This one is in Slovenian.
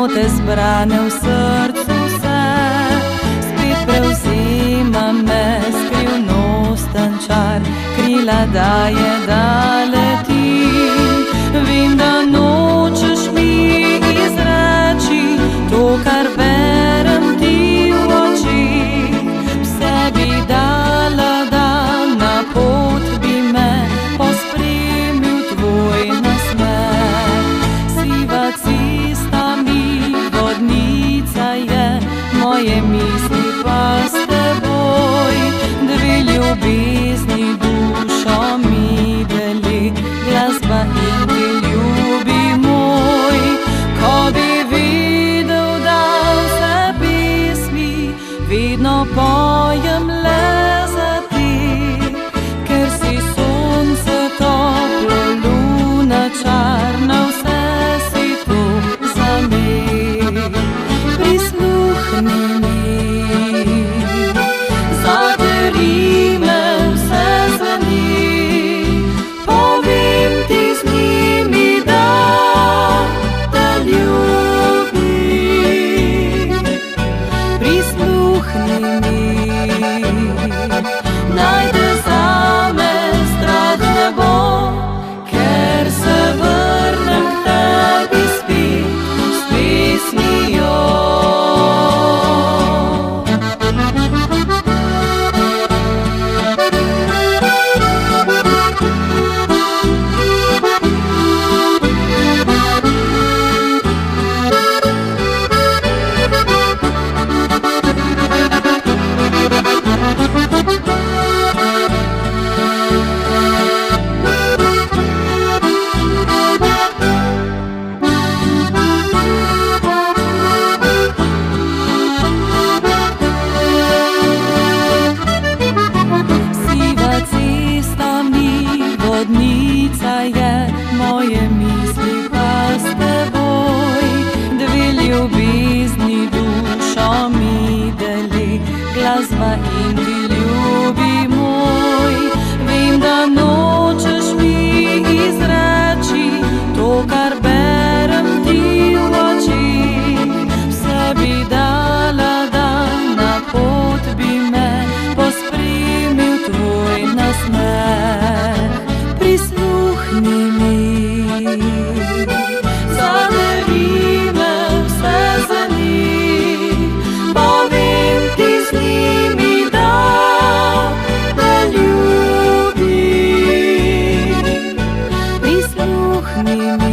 note zbrane v srcu vse, spet prevzema me skrivnosten čar, krila daje, da letim. Vem, da nočeš mi izreči to, kar berem ti v očih. Vse bi dala, da na pot bi me pospremil tvoj nasmeh. Siva cesta mi vodnica je, moje misli pa s teboj. Dve ljubezni dušo mi deli, glasba in ti ljubi moj. Ko bi videl, da vse pesmi vedno pojem le za ti, ker si sonce toplo, luna čarna, vse si tu za me. Prisluhni mi, zaderi me, vse zveni, povem ti z njimi, da te ljubim. Prisluhni mi, najde zame strah ne bo, ker se vrnem k tebi spet s pesmijo. Vodnica je, moje misli pa s teboj. Dve ljubezni dušo mi deli, glasba in ti ljubi moj. Vem, da nočeš mi izreči to, kar berem ti v očih. Vse bi dala, da na pot bi me pospremil tvoj nasmeh. Prisluhni mi, zaderi me, vse zveni, povem ti z njimi, da te ljubim. Prisluhni mi.